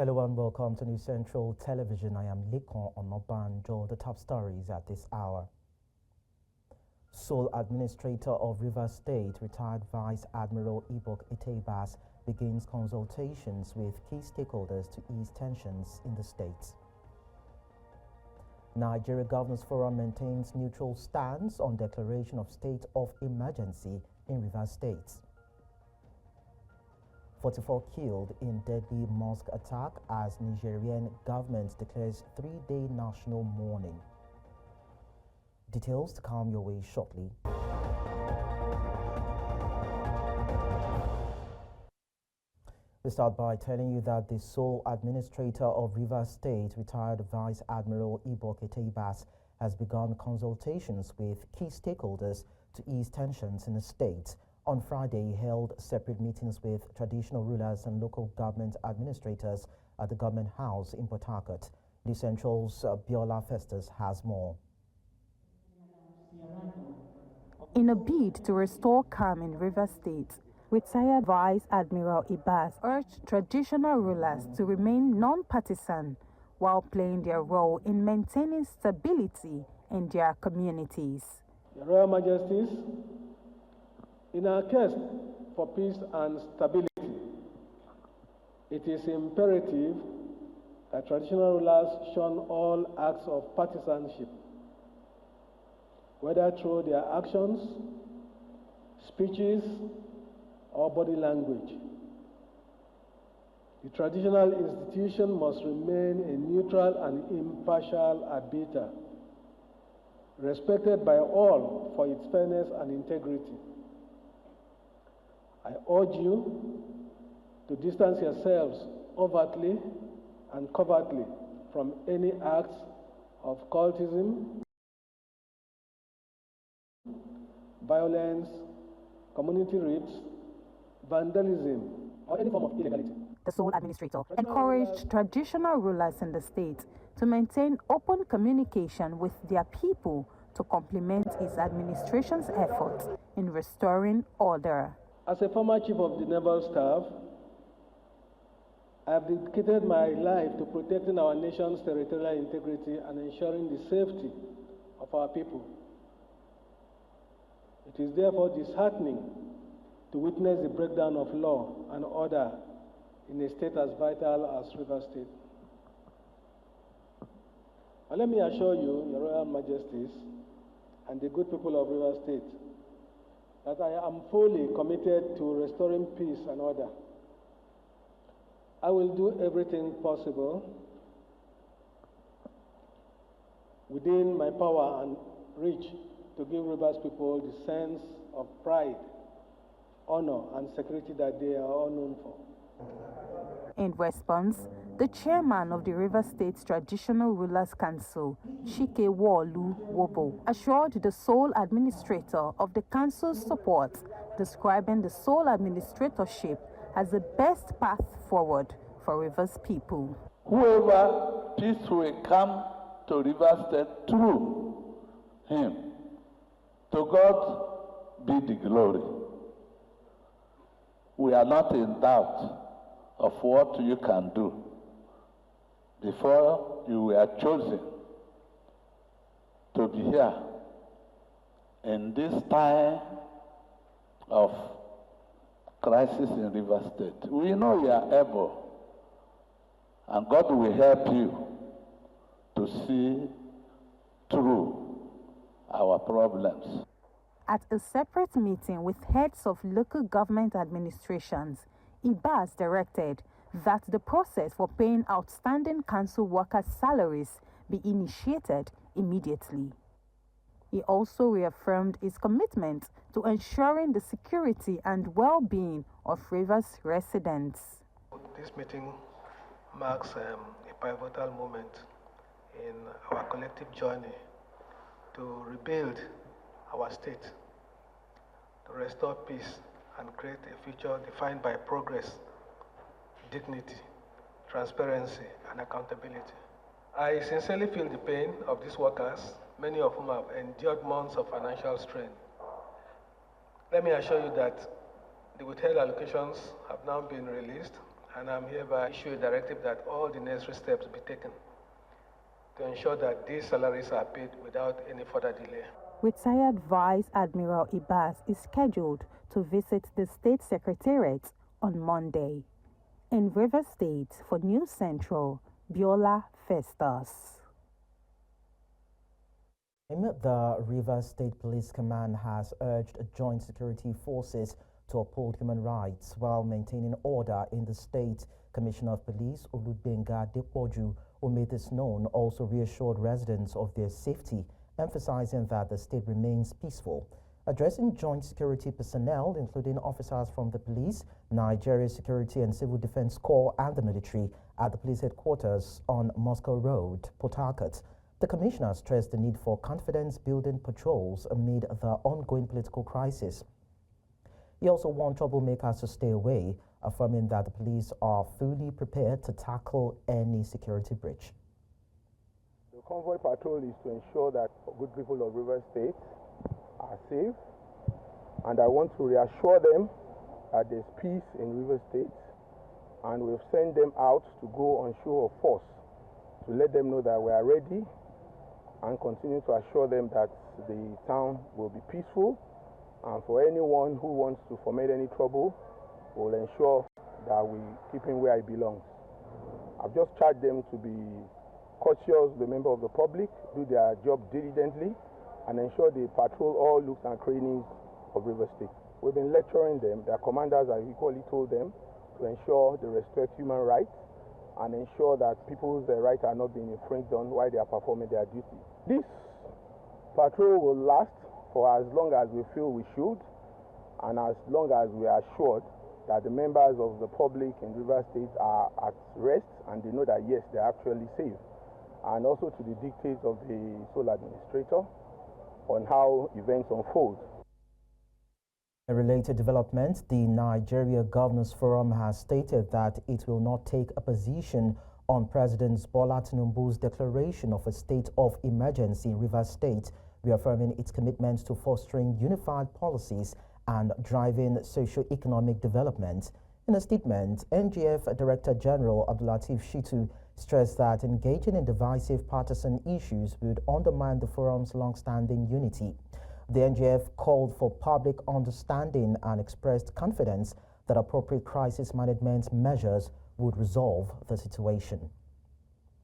Hello and welcome to New Central Television. I am Lekon Onobanjo. The top stories at this hour. Sole Administrator of Rivers State, retired Vice Admiral Ibok Etebas, begins consultations with key stakeholders to ease tensions in the state. Nigeria Governors Forum maintains neutral stance on declaration of state of emergency in Rivers State. 44 killed in deadly mosque attack as Nigerian government declares 3-day national mourning. Details to come your way shortly. We start by telling you that the sole administrator of Rivers State, retired Vice Admiral Ibok Etebas, has begun consultations with key stakeholders to ease tensions in the state. On Friday, he held separate meetings with traditional rulers and local government administrators at the Government House in Port Harcourt. The Central's Biola Festus has more. In a bid to restore calm in Rivers State, retired Vice Admiral Ibas urged traditional rulers to remain non-partisan while playing their role in maintaining stability in their communities. Your Royal Majesties, in our quest for peace and stability, it is imperative that traditional rulers shun all acts of partisanship, whether through their actions, speeches, or body language. The traditional institution must remain a neutral and impartial arbiter, respected by all for its fairness and integrity. I urge you to distance yourselves overtly and covertly from any acts of cultism, violence, community rifts, vandalism, or any form of illegality. The sole administrator encouraged traditional rulers in the state to maintain open communication with their people to complement his administration's efforts in restoring order. As a former chief of the naval staff, I have dedicated my life to protecting our nation's territorial integrity and ensuring the safety of our people. It is therefore disheartening to witness the breakdown of law and order in a state as vital as Rivers State. And let me assure you, Your Royal Majesties, and the good people of Rivers State, that I am fully committed to restoring peace and order. I will do everything possible within my power and reach to give Rivers people the sense of pride, honor, and security that they are all known for. In response, the chairman of the Rivers State Traditional Rulers Council, Chike Wolu Wobo, assured the sole administrator of the council's support, describing the sole administratorship as the best path forward for Rivers people. Whoever peace will come to Rivers State through him, to God be the glory. We are not in doubt of what you can do. Before you were chosen to be here in this time of crisis in Rivers State, we know you are able, and God will help you to see through our problems. At a separate meeting with heads of local government administrations, Ibas directed that the process for paying outstanding council workers' salaries be initiated immediately. He also reaffirmed his commitment to ensuring the security and well-being of Rivers residents. This meeting marks a pivotal moment in our collective journey to rebuild our state, to restore peace and create a future defined by progress, dignity, transparency, and accountability. I sincerely feel the pain of these workers, many of whom have endured months of financial strain. Let me assure you that the withheld allocations have now been released and I'm hereby issue a directive that all the necessary steps be taken to ensure that these salaries are paid without any further delay. Retired Vice Admiral Ibas is scheduled to visit the State Secretariat on Monday. In Rivers State, for News Central, Biola Festus. The Rivers State Police Command has urged joint security forces to uphold human rights while maintaining order in the state. Commissioner of Police Olubenga Depoju, who made this known, also reassured residents of their safety, emphasizing that the state remains peaceful. Addressing joint security personnel, including officers from the police, Nigeria Security and Civil Defense Corps, and the military at the police headquarters on Moscow Road, Port Harcourt, the commissioner stressed the need for confidence-building patrols amid the ongoing political crisis. He also warned troublemakers to stay away, affirming that the police are fully prepared to tackle any security breach. The convoy patrol is to ensure that good people of Rivers State are safe, and I want to reassure them that there's peace in Rivers State, and we've sent them out to go on show of force to let them know that we are ready, and continue to assure them that the town will be peaceful, and for anyone who wants to foment any trouble, we'll ensure that we keep him where he belongs. I've just charged them to be courteous, the member of the public, do their job diligently, and ensure they patrol all looks and crannies of River State. We've been lecturing them. Their commanders have equally told them to ensure they respect human rights and ensure that people's rights are not being infringed on while they are performing their duty. This patrol will last for as long as we feel we should, and as long as we are assured that the members of the public in River State are at rest and they know that yes, they're actually safe, and also to the dictates of the sole administrator on how events unfold. A related development, the Nigeria Governors Forum has stated that it will not take a position on President Bola Tinubu's declaration of a state of emergency in Rivers State, reaffirming its commitment to fostering unified policies and driving socio-economic development. In a statement, NGF Director General Abdulateef Shitu stressed that engaging in divisive partisan issues would undermine the forum's long-standing unity. The NGF called for public understanding and expressed confidence that appropriate crisis management measures would resolve the situation.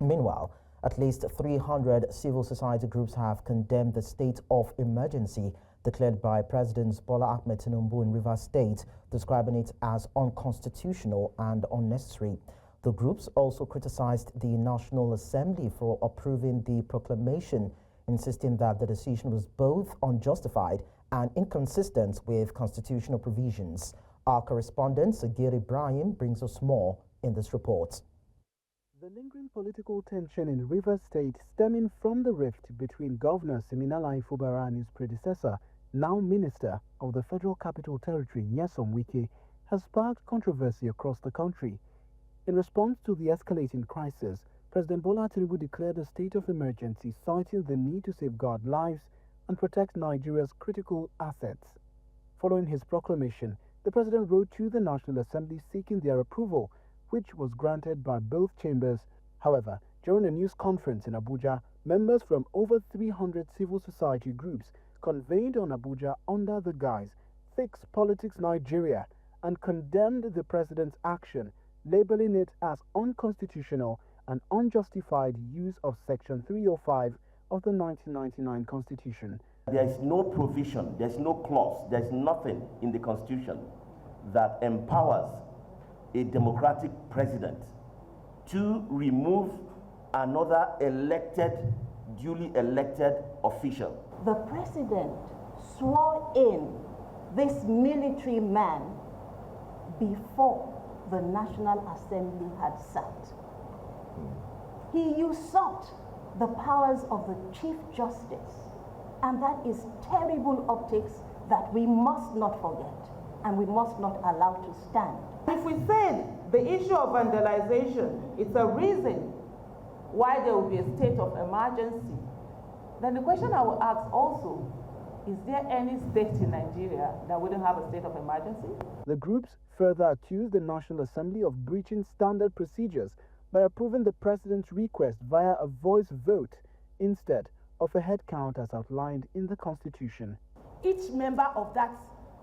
Meanwhile, at least 300 civil society groups have condemned the state of emergency declared by President Bola Ahmed Tinubu in Rivers State, describing it as unconstitutional and unnecessary. The groups also criticized the National Assembly for approving the proclamation, insisting that the decision was both unjustified and inconsistent with constitutional provisions. Our correspondent, Sagir Ibrahim, brings us more in this report. The lingering political tension in Rivers State stemming from the rift between Governor Siminalayi Fubara and his predecessor, now Minister of the Federal Capital Territory, Nyesom Wike, has sparked controversy across the country. In response to the escalating crisis, President Bola Tinubu declared a state of emergency, citing the need to safeguard lives and protect Nigeria's critical assets. Following his proclamation, the president wrote to the National Assembly seeking their approval, which was granted by both chambers. However, during a news conference in Abuja, members from over 300 civil society groups convened on Abuja under the guise Fix Politics Nigeria and condemned the president's action, labeling it as unconstitutional and unjustified use of Section 305 of the 1999 Constitution. There is no provision, there's no clause, there's nothing in the Constitution that empowers a democratic president to remove another duly elected official. The president swore in this military man before the National Assembly had sat. He usurped the powers of the Chief Justice, and that is terrible optics that we must not forget and we must not allow to stand. If we say the issue of vandalization is a reason why there will be a state of emergency, then the question I will ask also Is there any state in Nigeria that wouldn't have a state of emergency? The groups further accused the National Assembly of breaching standard procedures by approving the president's request via a voice vote instead of a head count as outlined in the Constitution. Each member of that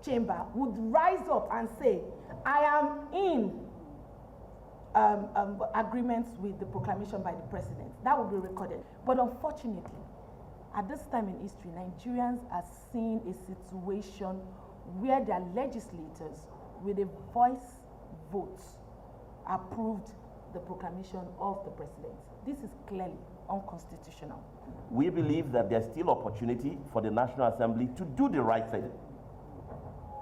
chamber would rise up and say, I am in agreements with the proclamation by the president. That will be recorded. But unfortunately, at this time in history, Nigerians are seeing a situation where their legislators, with a voice vote, approved the proclamation of the president. This is clearly unconstitutional. We believe that there's still opportunity for the National Assembly to do the right thing,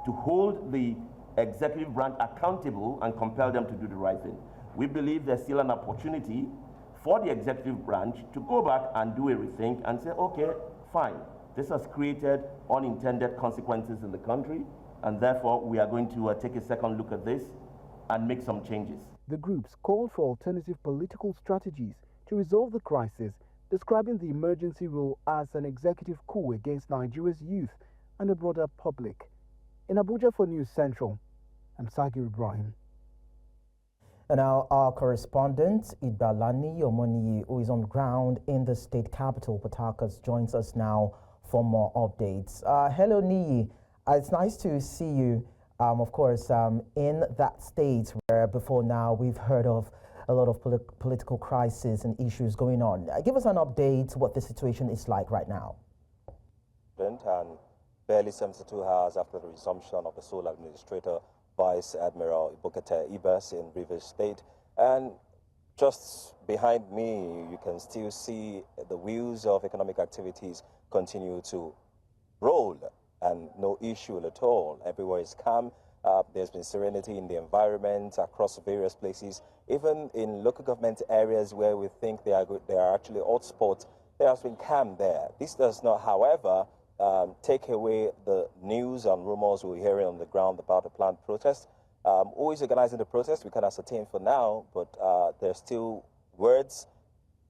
to hold the executive branch accountable and compel them to do the right thing. We believe there's still an opportunity for the executive branch to go back and do a rethink and say, okay, fine, this has created unintended consequences in the country, and therefore we are going to take a second look at this and make some changes. The groups called for alternative political strategies to resolve the crisis, describing the emergency rule as an executive coup against Nigeria's youth and the broader public. In Abuja for News Central, I'm Sagir Ibrahim. And now our correspondent, Idalani Omoniyi, who is on ground in the state capital, Port Harcourt, joins us now for more updates. Hello, Niyi. It's nice to see you, of course, in that state where before now we've heard of a lot of political crisis and issues going on. Give us an update what the situation is like right now. And barely 72 hours after the resumption of the sole administrator, Vice Admiral Ibokete Ibas in Rivers State. And just behind me, you can still see the wheels of economic activities continue to roll and no issue at all. Everywhere is calm. There's been serenity in the environment across various places. Even in local government areas where we think they are actually hotspots, there has been calm there. This does not, however, take away the news and rumors we're hearing on the ground about the planned protest. Who is organizing the protest, we can ascertain for now, but there's still words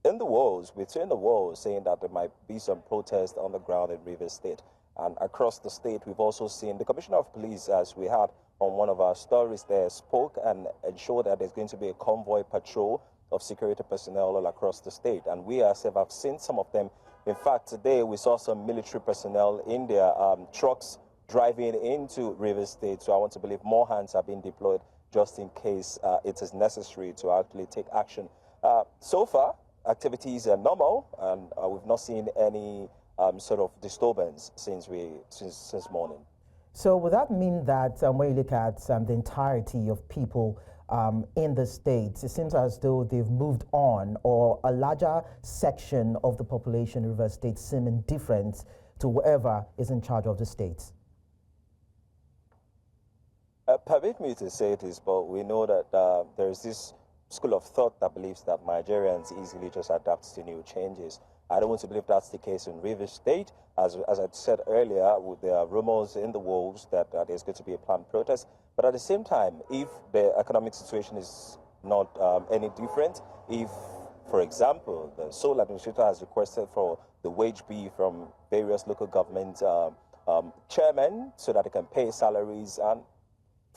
in the walls, between the walls, saying that there might be some protest on the ground in Rivers State. And across the state, we've also seen the Commissioner of Police, as we had on one of our stories there, spoke and ensured that there's going to be a convoy patrol of security personnel all across the state. And we ourselves have seen some of them. In fact, today we saw some military personnel in their trucks driving into Rivers State. So I want to believe more hands are being deployed just in case it is necessary to actually take action. So far, activities are normal, and we've not seen any sort of disturbance since morning. So would that mean that when you look at the entirety of people in the states, it seems as though they've moved on, or a larger section of the population in Rivers State seem indifferent to whoever is in charge of the states? Permit me to say this, but we know that there is this school of thought that believes that Nigerians easily just adapt to new changes. I don't want to believe that's the case in Rivers State. As I said earlier, there are rumors in the walls that there's going to be a planned protest. But at the same time, if the economic situation is not any different, if, for example, the sole administrator has requested for the wage bill from various local government chairmen so that they can pay salaries, and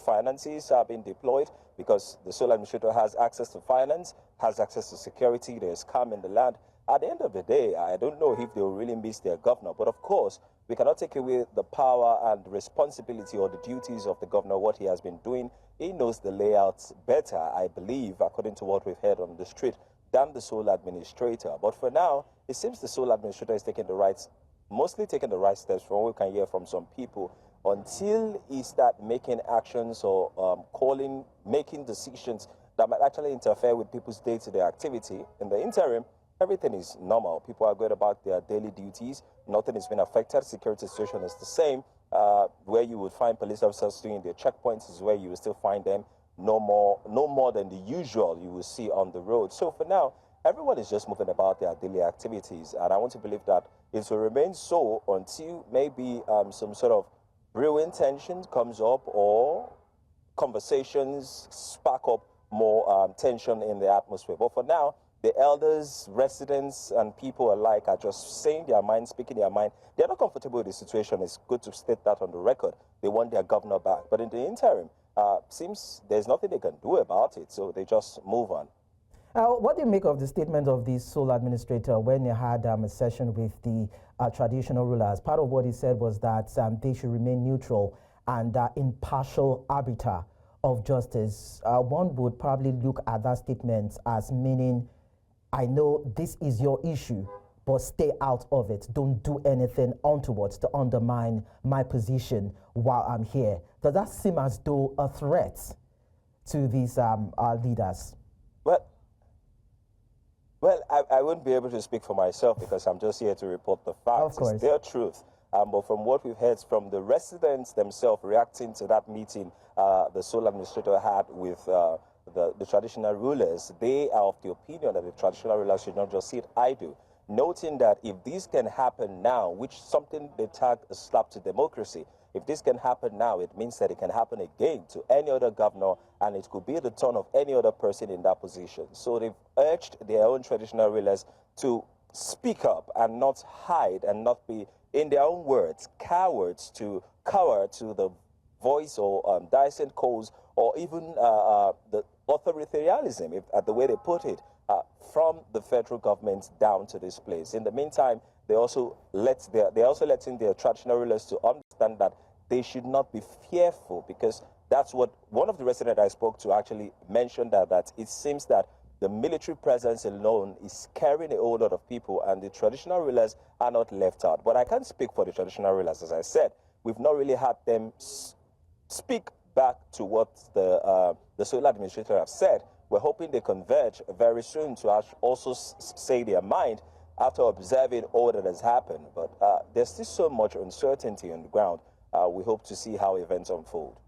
finances are being deployed because the sole administrator has access to finance, has access to security, there's calm in the land. At the end of the day, I don't know if they will really miss their governor. But of course, we cannot take away the power and responsibility or the duties of the governor, what he has been doing. He knows the layouts better, I believe, according to what we've heard on the street, than the sole administrator. But for now, it seems the sole administrator is mostly taking the right steps from what we can hear from some people, until he starts making actions or making decisions that might actually interfere with people's day-to-day activity. In the interim, everything is normal. People are going about their daily duties. Nothing has been affected. Security situation is the same. Where you would find police officers doing their checkpoints is where you will still find them. No more than the usual you will see on the road. So for now, everyone is just moving about their daily activities. And I want to believe that it will remain so until maybe some sort of brewing tension comes up, or conversations spark up more tension in the atmosphere. But for now, the elders, residents, and people alike are just saying their mind, speaking their mind. They're not comfortable with the situation. It's good to state that on the record. They want their governor back. But in the interim, seems there's nothing they can do about it, so they just move on. What do you make of the statement of the sole administrator when he had a session with the traditional rulers? Part of what he said was that they should remain neutral and impartial arbiter of justice. One would probably look at that statement as meaning, I know this is your issue, but stay out of it. Don't do anything onwards to undermine my position while I'm here. Does that seem as though a threat to these leaders? Well, I wouldn't be able to speak for myself because I'm just here to report the facts. Of course. It's their truth. But from what we've heard from the residents themselves reacting to that meeting the sole administrator had with the traditional rulers, they are of the opinion that the traditional rulers should not just sit idle, noting that if this can happen now, which something they tag a slap to democracy, if this can happen now, it means that it can happen again to any other governor, and it could be the turn of any other person in that position. So they've urged their own traditional rulers to speak up and not hide and not be, in their own words, cowards to cower to the voice or dissent calls or even the authoritarianism, if, the way they put it, from the federal government down to this place. In the meantime, they're also letting their traditional rulers to understand that they should not be fearful, because that's what one of the residents I spoke to actually mentioned, that it seems that the military presence alone is scaring a whole lot of people, and the traditional rulers are not left out. But I can't speak for the traditional rulers. As I said, we've not really had them speak back to what the sole administrator have said. We're hoping they converge very soon to also say their mind after observing all that has happened. But there's still so much uncertainty on the ground. We hope to see how events unfold.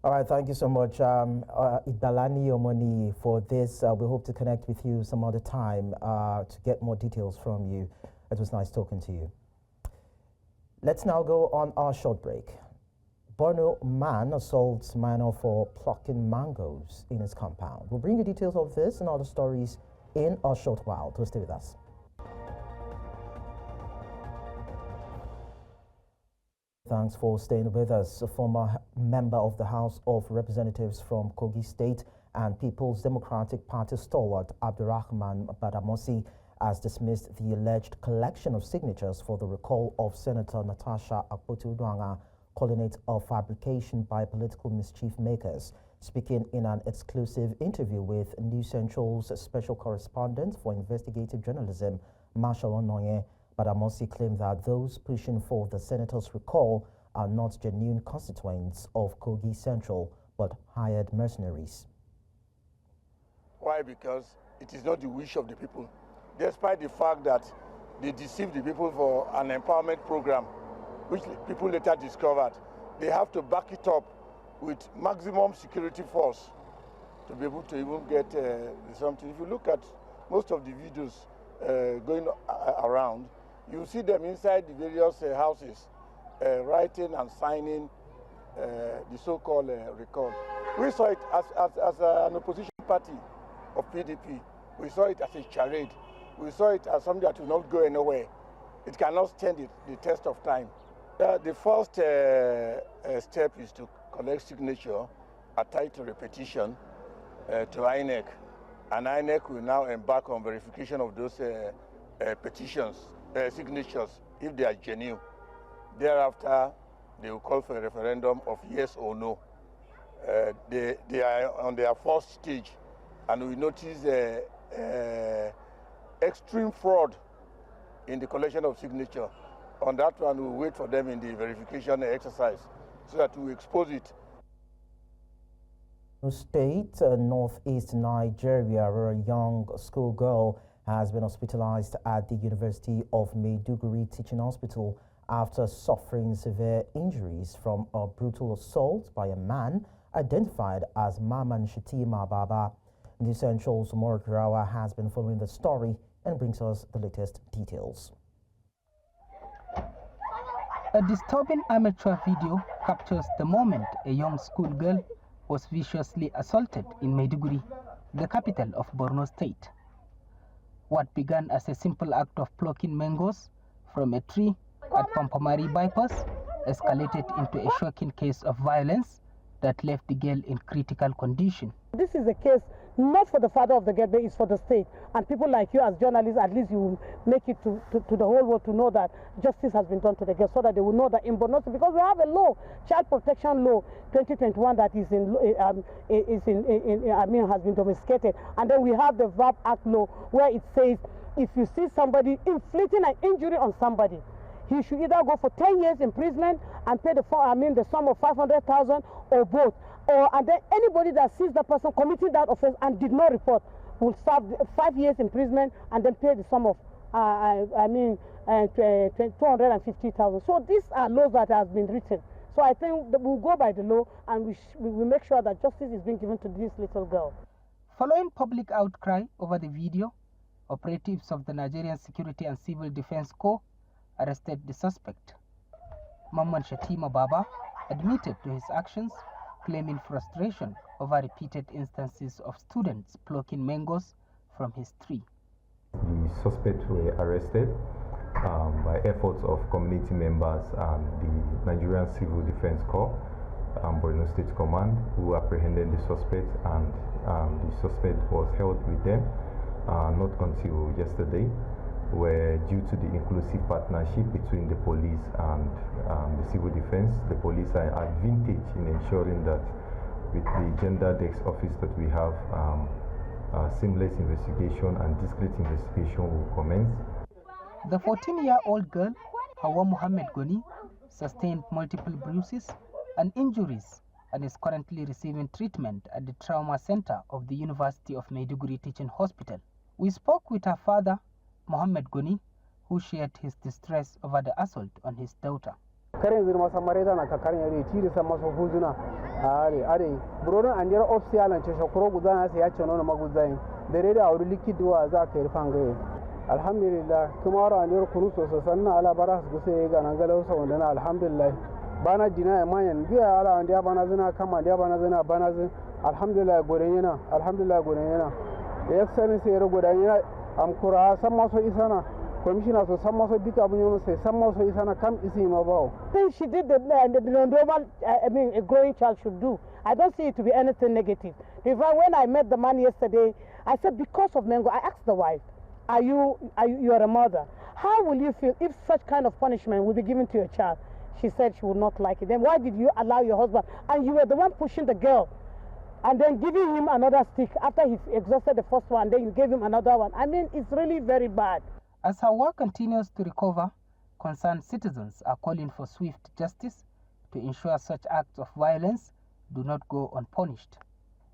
All right, thank you so much, Idalani Omoni, for this. We hope to connect with you some other time to get more details from you. It was nice talking to you. Let's now go on our short break. Borno man assaults minor for plucking mangoes in his compound. We'll bring you details of this and other stories in a short while. So stay with us. Thanks for staying with us. A former member of the House of Representatives from Kogi State and People's Democratic Party stalwart Abdurrahman Badamosi has dismissed the alleged collection of signatures for the recall of Senator Natasha Akpoti-Uduaghan, calling it a fabrication by political mischief makers. Speaking in an exclusive interview with News Central's special correspondent for investigative journalism, Marshall Onoye, Badamosi claimed that those pushing for the senator's recall are not genuine constituents of Kogi Central, but hired mercenaries. Why? Because it is not the wish of the people. Despite the fact that they deceived the people for an empowerment program, which people later discovered, they have to back it up with maximum security force to be able to even get something. If you look at most of the videos going around, you see them inside the various houses, writing and signing the so-called recall. We saw it as an opposition party of PDP. We saw it as a charade. We saw it as something that will not go anywhere. It cannot stand the test of time. The first step is to collect signature attached to a petition to INEC. And INEC will now embark on verification of those petitions, signatures, if they are genuine. Thereafter, they will call for a referendum of yes or no. They are on their first stage, and we notice extreme fraud in the collection of signature. On that one, we'll wait for them in the verification exercise so that we expose it. State, northeast Nigeria, where a young schoolgirl has been hospitalized at the University of Maiduguri Teaching Hospital after suffering severe injuries from a brutal assault by a man identified as Maman Shatima Baba. The Central's Umar Kirawa has been following the story and brings us the latest details. A disturbing amateur video captures the moment a young schoolgirl was viciously assaulted in Maiduguri, the capital of Borno State. What began as a simple act of plucking mangoes from a tree at Pampamari bypass escalated into a shocking case of violence that left the girl in critical condition. This is a case not for the father of the girl, but it's for the state. And people like you as journalists, at least you make it to the whole world to know that justice has been done to the girl, so that they will know that in Borno, because we have a law, Child Protection Law 2021, that is has been domesticated. And then we have the VAP Act law, where it says if you see somebody inflicting an injury on somebody, he should either go for 10 years imprisonment and pay the sum of 500,000, or both. And then anybody that sees the person committing that offense and did not report will serve 5 years imprisonment and then pay the sum of 250,000. So these are laws that have been written. So I think that we'll go by the law, and we make sure that justice is being given to this little girl. Following public outcry over the video, operatives of the Nigerian Security and Civil Defense Corps arrested the suspect. Mamman Shatima Baba admitted to his actions, claiming frustration over repeated instances of students plucking mangoes from his tree. The suspects were arrested by efforts of community members and the Nigerian Civil Defense Corps, Borno State Command, who apprehended the suspect, and the suspect was held with them not until yesterday, where due to the inclusive partnership between the police and the civil defense, the police are at advantage in ensuring that with the gender desk office that we have, seamless investigation and discreet investigation will commence. The 14-year-old girl, Hawa Muhammad Goni, sustained multiple bruises and injuries and is currently receiving treatment at the Trauma Center of the University of Maiduguri Teaching Hospital. We spoke with her father, Muhammad Goni, who shared his distress over the assault on his daughter. Alhamdulillah, kumara andir kunuso sanna ala baras guse ganangalo sawndana alhamdulillah. Bana dina mayan biya ala andia bana zina kama andia bana zina bana zin alhamdulillah gorenyana alhamdulillah gorenyana. Excellence ero gorenyana amkura sammaso isana commissioner so sammaso bika bunyo say sammaso isana kam isi mabao. Things she did the normal a growing child should do. I don't see it to be anything negative. When I met the man yesterday, I said because of mango, I asked the wife, you are a mother. How will you feel if such kind of punishment will be given to your child? She said she would not like it. Then why did you allow your husband? And you were the one pushing the girl and then giving him another stick after he exhausted the first one, then you gave him another one. I mean, it's really very bad. As her work continues to recover, concerned citizens are calling for swift justice to ensure such acts of violence do not go unpunished.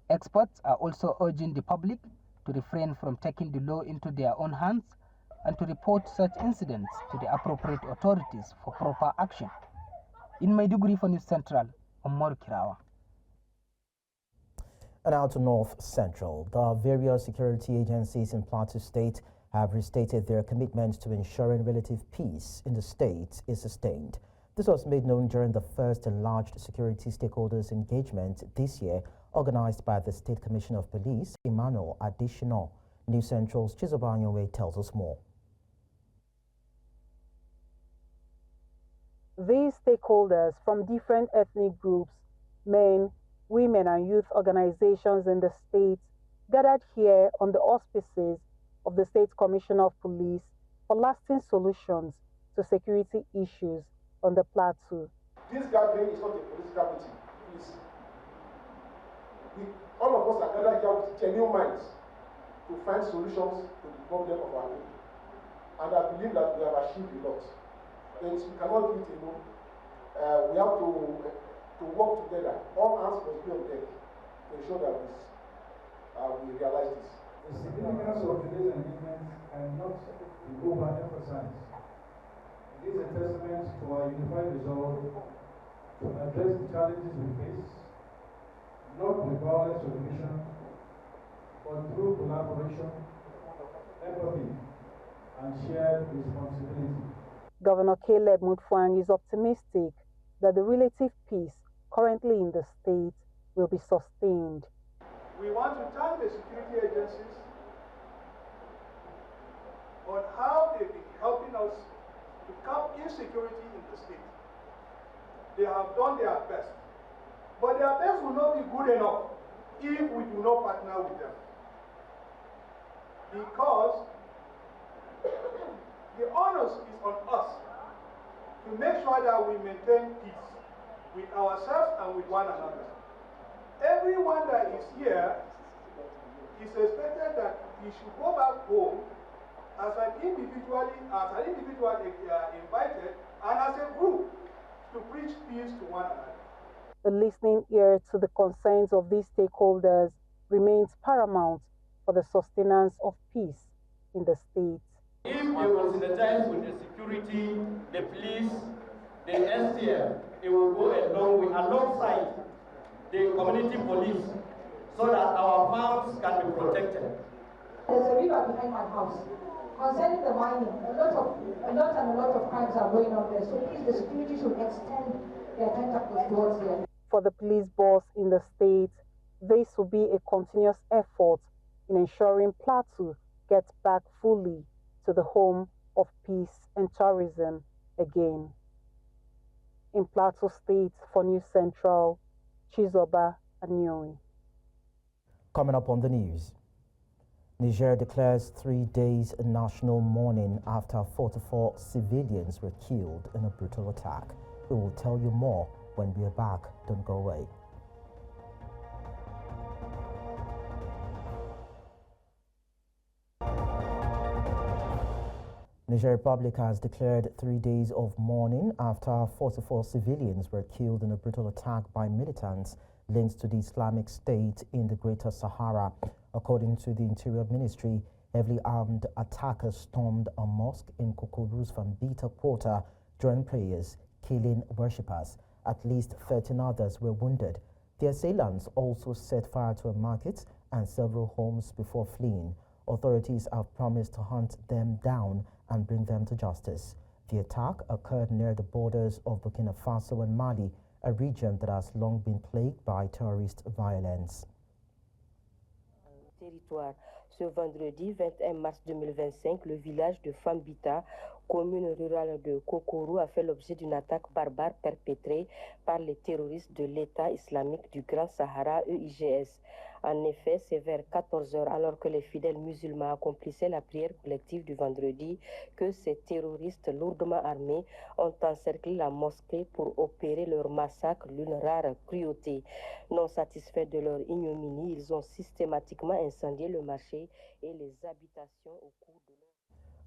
Experts are also urging the public to refrain from taking the law into their own hands and to report such incidents to the appropriate authorities for proper action. In Maiduguri for News Central, Omar Kirawa. And now to North Central. The various security agencies in Plateau State have restated their commitment to ensuring relative peace in the state is sustained. This was made known during the first enlarged security stakeholders engagement this year, organized by the State Commissioner of Police, Emmanuel Additional. News Central's Chizobanyowe tells us more. These stakeholders from different ethnic groups, men, women and youth organizations in the state, gathered here on the auspices of the State Commissioner of Police for lasting solutions to security issues on the plateau. This gathering is not a political meeting, please. All of us are gathered here with genuine minds to find solutions to the problem of our people. And I believe that we have achieved a lot. We cannot do it alone. We have to work together. All hands must be on deck to ensure that we realize this. The significance of today's engagement cannot be overemphasized. It is a testament to our unified resolve to address the challenges we face, not with violence or division, but through collaboration, empathy, and shared responsibility. Governor Caleb Mutfwang is optimistic that the relative peace currently in the state will be sustained. We want to thank the security agencies on how they've been helping us to curb insecurity in the state. They have done their best. But their best will not be good enough if we do not partner with them. Because the onus is on us to make sure that we maintain peace with ourselves and with one another. Everyone that is here is expected that he should go back home as an individual invited and as a group to preach peace to one another. The listening ear to the concerns of these stakeholders remains paramount for the sustenance of peace in the state. If they will synergize with the security, the police, the STF, it will go along with alongside the community police so that our farms can be protected. There's a river behind my house. Concerning the mining, a lot of crimes are going on there. So please, the security should extend their tentacles towards here. For the police boss in the state, this will be a continuous effort in ensuring Plateau gets back fully to the home of peace and tourism again. In Plateau State, for News Central, Chizoba Anyori. Coming up on the news, Niger declares 3 days national mourning after 44 civilians were killed in a brutal attack. We will tell you more when we are back. Don't go away. Niger Republic has declared 3 days of mourning after 44 civilians were killed in a brutal attack by militants linked to the Islamic State in the Greater Sahara. According to the Interior Ministry, heavily armed attackers stormed a mosque in Kokoru's Fambita quarter during prayers, killing worshippers. At least 13 others were wounded. The assailants also set fire to a market and several homes before fleeing. Authorities have promised to hunt them down and bring them to justice. The attack occurred near the borders of Burkina Faso and Mali, a region that has long been plagued by terrorist violence. Territoire. Ce vendredi 21 mars 2025, le village de Fambita, commune rurale de Kokorou, a fait l'objet d'une attaque barbare perpétrée par les terroristes de l'État islamique du Grand Sahara, EIGS. En effet, c'est vers 14 h, alors que les fidèles musulmans accomplissaient la prière collective du vendredi, que ces terroristes lourdement armés ont encerclé la mosquée pour opérer leur massacre d'une rare cruauté. Non satisfaits de leur ignominie, ils ont systématiquement incendié le marché et les habitations au cours de leur...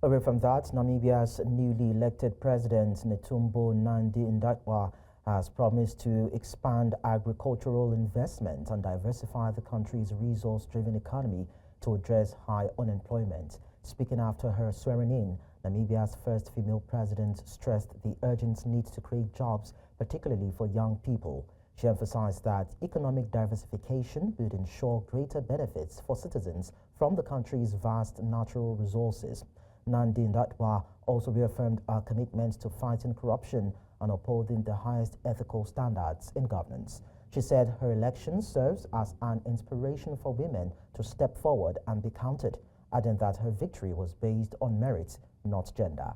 Away from that, Namibia's newly elected president, Netumbo Nandi-Ndaitwah, has promised to expand agricultural investment and diversify the country's resource-driven economy to address high unemployment. Speaking after her swearing-in, Namibia's first female president stressed the urgent need to create jobs, particularly for young people. She emphasized that economic diversification would ensure greater benefits for citizens from the country's vast natural resources. Nandi-Ndaitwah also reaffirmed our commitment to fighting corruption and upholding the highest ethical standards in governance. She said her election serves as an inspiration for women to step forward and be counted, adding that her victory was based on merit, not gender.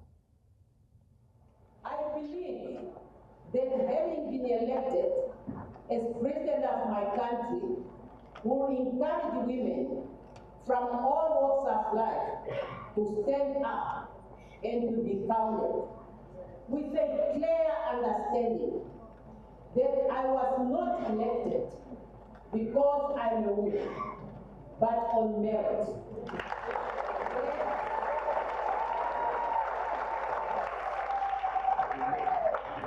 I believe that having been elected as president of my country will encourage women from all walks of life to stand up and to be counted, with a clear understanding that I was not elected because I'm a woman, but on merit.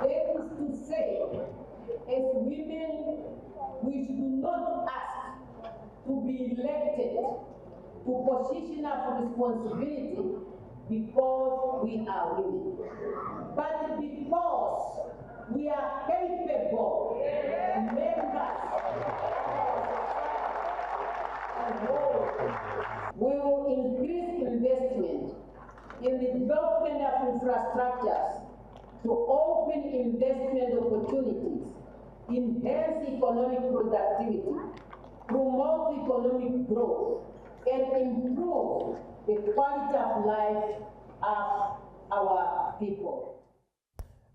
That is to say, as women, we should not ask to be elected to position of responsibility because we are women, but because we are capable members. We will increase investment in the development of infrastructures to open investment opportunities, enhance economic productivity, promote economic growth, and improve the quality of life of our people.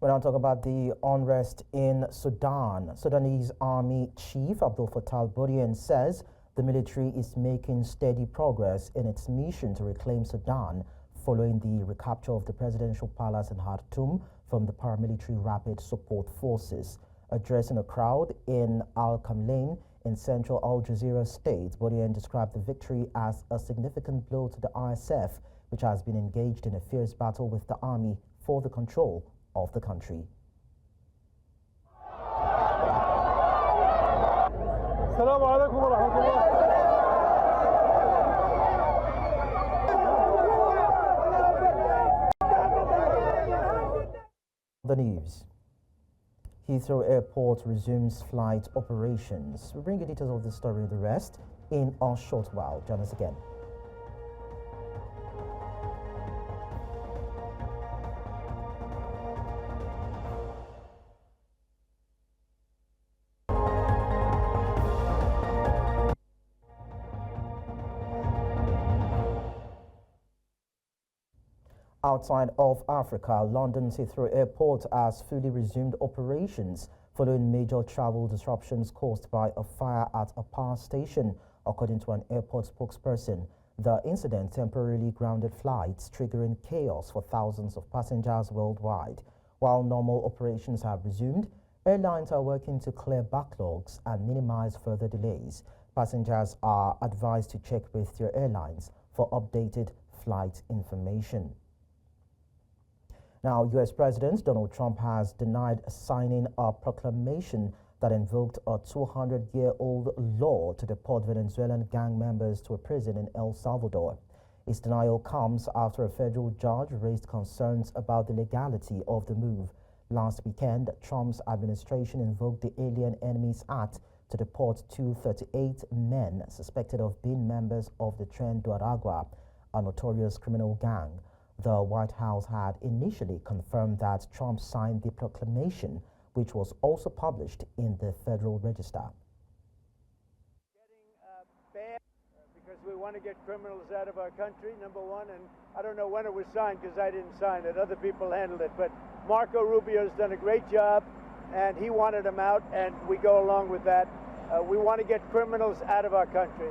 We're now talking about the unrest in Sudan. Sudanese Army Chief Abdel Fattah al-Burhan says the military is making steady progress in its mission to reclaim Sudan following the recapture of the presidential palace in Khartoum from the paramilitary Rapid Support Forces. Addressing a crowd in Al-Kamlain in central Al Jazeera state, Burhan described the victory as a significant blow to the RSF, which has been engaged in a fierce battle with the army for the control of the country. The news. Heathrow Airport resumes flight operations. We'll bring you details of this story and the rest in a short while. Join us again. Outside of Africa, London's Heathrow Airport has fully resumed operations following major travel disruptions caused by a fire at a power station, according to an airport spokesperson. The incident temporarily grounded flights, triggering chaos for thousands of passengers worldwide. While normal operations have resumed, airlines are working to clear backlogs and minimize further delays. Passengers are advised to check with their airlines for updated flight information. Now, U.S. President Donald Trump has denied signing a proclamation that invoked a 200-year-old law to deport Venezuelan gang members to a prison in El Salvador. His denial comes after a federal judge raised concerns about the legality of the move. Last weekend, Trump's administration invoked the Alien Enemies Act to deport 238 men suspected of being members of the Tren de Aragua, a notorious criminal gang. The White House had initially confirmed that Trump signed the proclamation, which was also published in the Federal Register. Because we want to get criminals out of our country, number one, and I don't know when it was signed because I didn't sign it. Other people handled it. But Marco Rubio's done a great job, and he wanted them out, and we go along with that. We want to get criminals out of our country.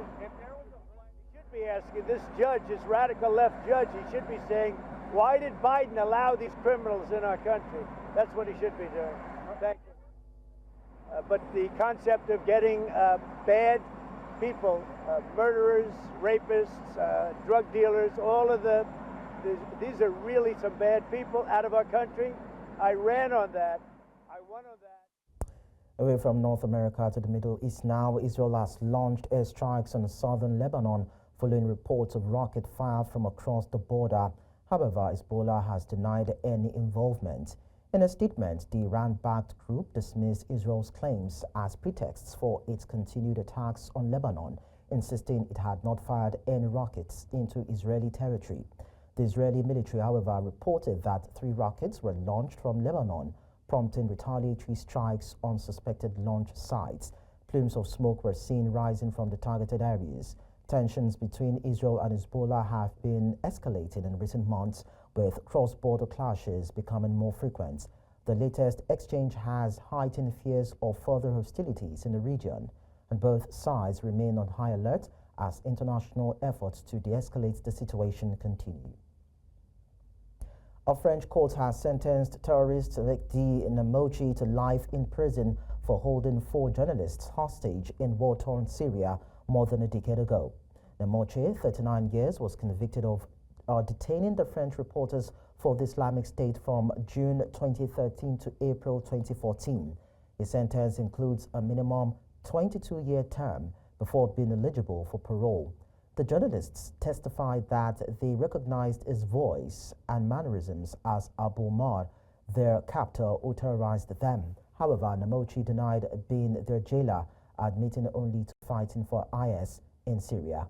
Be asking this judge, this radical left judge, he should be saying, why did Biden allow these criminals in our country? That's what he should be doing. Thank you. But the concept of getting bad people, murderers, rapists, drug dealers, all of these are really some bad people out of our country. I ran on that. I won on that. Away from North America to the Middle East now, Israel has launched airstrikes on southern Lebanon following reports of rocket fire from across the border. However, Hezbollah has denied any involvement. In a statement, the Iran-backed group dismissed Israel's claims as pretexts for its continued attacks on Lebanon, insisting it had not fired any rockets into Israeli territory. The Israeli military, however, reported that 3 rockets were launched from Lebanon, prompting retaliatory strikes on suspected launch sites. Plumes of smoke were seen rising from the targeted areas. Tensions between Israel and Hezbollah have been escalating in recent months, with cross-border clashes becoming more frequent. The latest exchange has heightened fears of further hostilities in the region, and both sides remain on high alert as international efforts to de-escalate the situation continue. A French court has sentenced terrorist Lekki Namochi to life in prison for holding 4 journalists hostage in war-torn Syria more than a decade ago. Namochi, 39 years, was convicted of detaining the French reporters for the Islamic State from June 2013 to April 2014. His sentence includes a minimum 22-year term before being eligible for parole. The journalists testified that they recognized his voice and mannerisms as Abu Mar, their captor who terrorized them. However, Namochi denied being their jailer, admitting only to fighting for IS in Syria.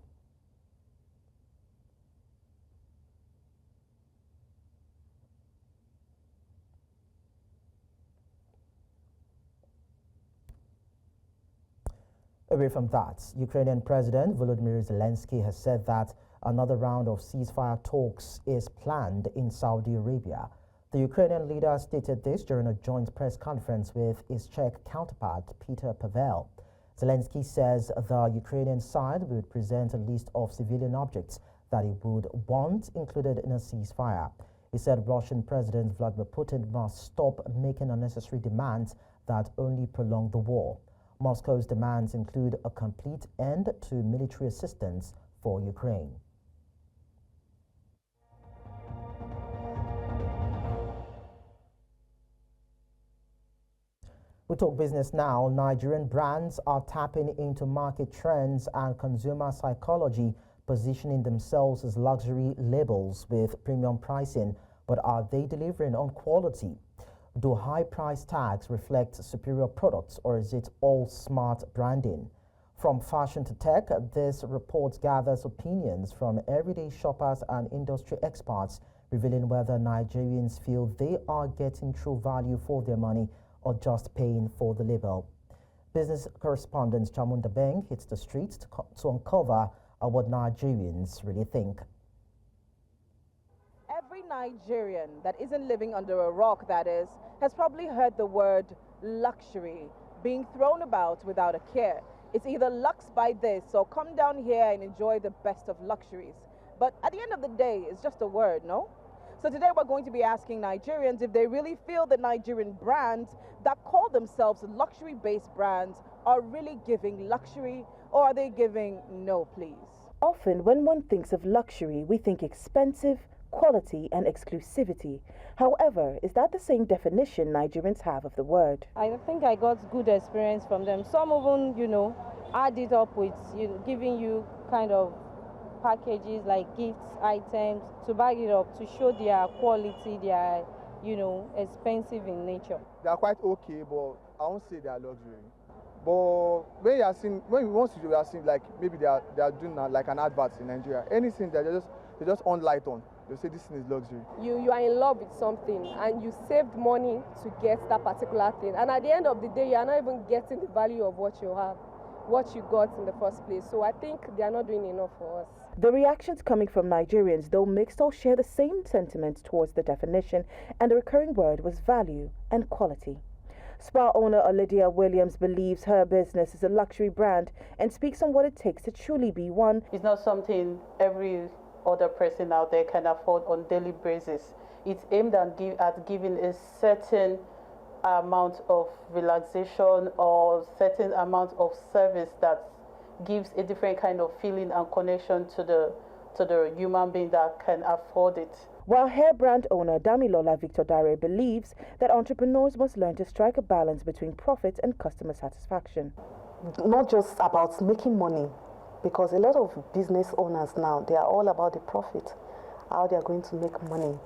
Away from that, Ukrainian President Volodymyr Zelensky has said that another round of ceasefire talks is planned in Saudi Arabia. The Ukrainian leader stated this during a joint press conference with his Czech counterpart, Peter Pavel. Zelensky says the Ukrainian side would present a list of civilian objects that he would want included in a ceasefire. He said Russian President Vladimir Putin must stop making unnecessary demands that only prolong the war. Moscow's demands include a complete end to military assistance for Ukraine. We talk business now. Nigerian brands are tapping into market trends and consumer psychology, positioning themselves as luxury labels with premium pricing. But are they delivering on quality? Do high price tags reflect superior products, or is it all smart branding? From fashion to tech, this report gathers opinions from everyday shoppers and industry experts, revealing whether Nigerians feel they are getting true value for their money or just paying for the label. Business correspondent Chamunda Beng hits the streets to uncover what Nigerians really think. Every Nigerian that isn't living under a rock, that is, has probably heard the word luxury being thrown about without a care. It's either lux by this or come down here and enjoy the best of luxuries. But at the end of the day, it's just a word, no? So today we're going to be asking Nigerians if they really feel that Nigerian brands that call themselves luxury-based brands are really giving luxury, or are they giving no please? Often when one thinks of luxury, we think expensive, quality and exclusivity. However, is that the same definition Nigerians have of the word? I think I got good experience from them. Some even, add it up with giving you kind of packages like gifts, items to back it up to show their quality, their expensive in nature. They are quite okay, but I won't say they are luxury. But when you are seeing, once you are seeing like maybe they are doing like an advert in Nigeria, anything they just on light on, they say this thing is luxury. You are in love with something and you saved money to get that particular thing, and at the end of the day you are not even getting the value of what you have, what you got in the first place. So I think they are not doing enough for us. The reactions coming from Nigerians, though mixed, all share the same sentiments towards the definition, and the recurring word was value and quality. Spa owner Lydia Williams believes her business is a luxury brand and speaks on what it takes to truly be one. It's not something every other person out there can afford on daily basis. It's aimed at giving a certain amount of relaxation or certain amount of service that gives a different kind of feeling and connection to the human being that can afford it. While hair brand owner Damilola Victor Dare believes that entrepreneurs must learn to strike a balance between profit and customer satisfaction. Not just about making money, because a lot of business owners now, they are all about the profit, how they are going to make money.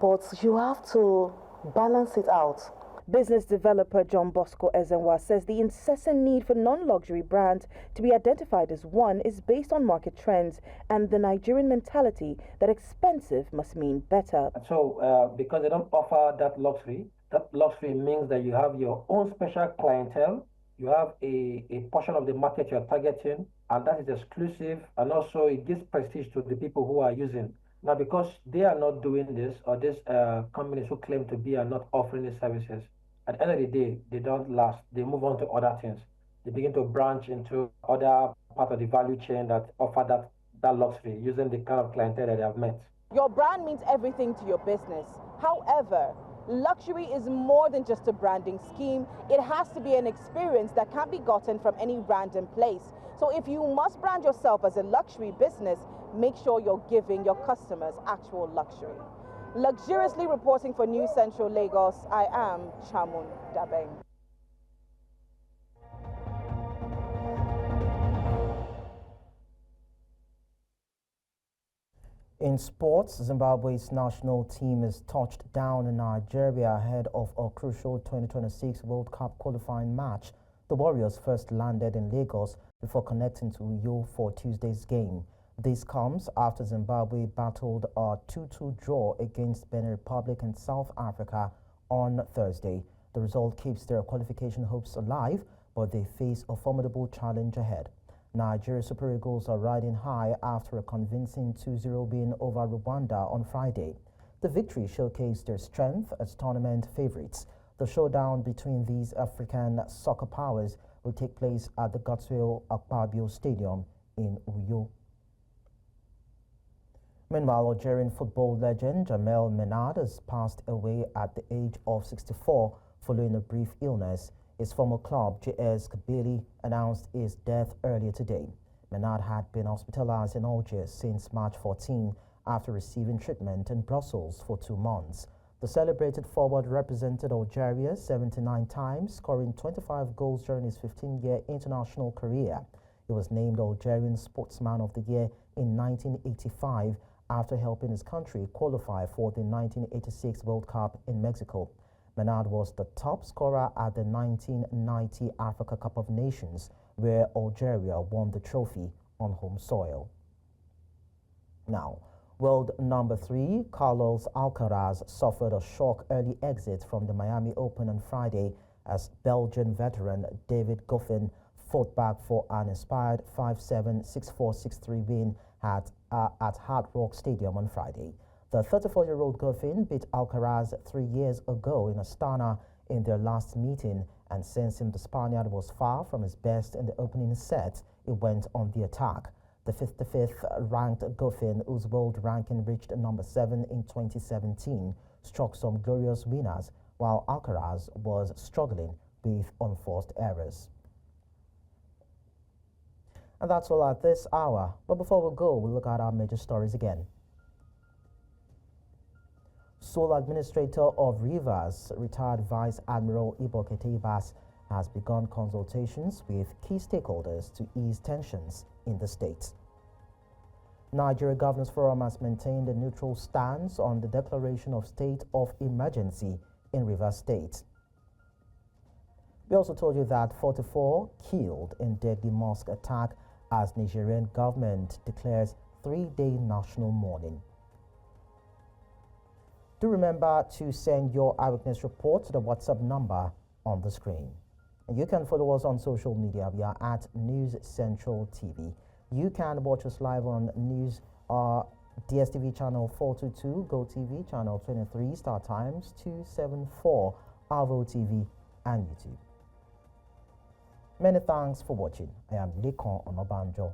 But you have to balance it out. Business developer John Bosco Ezenwa says the incessant need for non-luxury brands to be identified as one is based on market trends and the Nigerian mentality that expensive must mean better. So because they don't offer that luxury means that you have your own special clientele, you have a portion of the market you're targeting, and that is exclusive, and also it gives prestige to the people who are using. Now, because they are not doing this, or these companies who claim to be are not offering these services, at the end of the day, they don't last. They move on to other things. They begin to branch into other part of the value chain that offer that luxury, using the kind of clientele that they have met. Your brand means everything to your business. However, luxury is more than just a branding scheme. It has to be an experience that can't be gotten from any random place. So if you must brand yourself as a luxury business, make sure you're giving your customers actual luxury. Luxuriously reporting for News Central Lagos, I am Chamun Dabeng. In sports, Zimbabwe's national team is touched down in Nigeria ahead of a crucial 2026 World Cup qualifying match. The Warriors first landed in Lagos before connecting to Uyo for Tuesday's game. This comes after Zimbabwe battled a 2-2 draw against Benin Republic and South Africa on Thursday. The result keeps their qualification hopes alive, but they face a formidable challenge ahead. Nigeria Super Eagles are riding high after a convincing 2-0 win over Rwanda on Friday. The victory showcased their strength as tournament favorites. The showdown between these African soccer powers will take place at the Godswill Akpabio Stadium in Uyo. Meanwhile, Algerian football legend Jamel Menad has passed away at the age of 64 following a brief illness. His former club, JS Kabylie, announced his death earlier today. Menad had been hospitalized in Algiers since March 14 after receiving treatment in Brussels for 2 months. The celebrated forward represented Algeria 79 times, scoring 25 goals during his 15-year international career. He was named Algerian Sportsman of the Year in 1985 after helping his country qualify for the 1986 World Cup in Mexico. Menad was the top scorer at the 1990 Africa Cup of Nations, where Algeria won the trophy on home soil. Now, world number 3, Carlos Alcaraz, suffered a shock early exit from the Miami Open on Friday as Belgian veteran David Goffin fought back for an inspired 5-7, 6-4, 6-3 win at Hard Rock Stadium on Friday. The 34-year-old Goffin beat Alcaraz 3 years ago in Astana in their last meeting, and sensing the Spaniard was far from his best in the opening set, he went on the attack. The 55th ranked Goffin, whose world ranking reached number 7 in 2017, struck some glorious winners, while Alcaraz was struggling with unforced errors. And that's all at this hour. But before we go, we'll look at our major stories again. Sole Administrator of Rivers, retired Vice Admiral Iboke Teibas, has begun consultations with key stakeholders to ease tensions in the state. Nigeria Governors Forum has maintained a neutral stance on the declaration of state of emergency in Rivers State. We also told you that 44 killed in deadly mosque attack as Nigerian government declares 3-day national mourning. Do remember to send your eyewitness report to the WhatsApp number on the screen. And you can follow us on social media. We are at News Central TV. You can watch us live on News DSTV channel 422, GoTV channel 23, Star Times 274, Avo TV, and YouTube. Many thanks for watching. I am Lekon Onobanjo.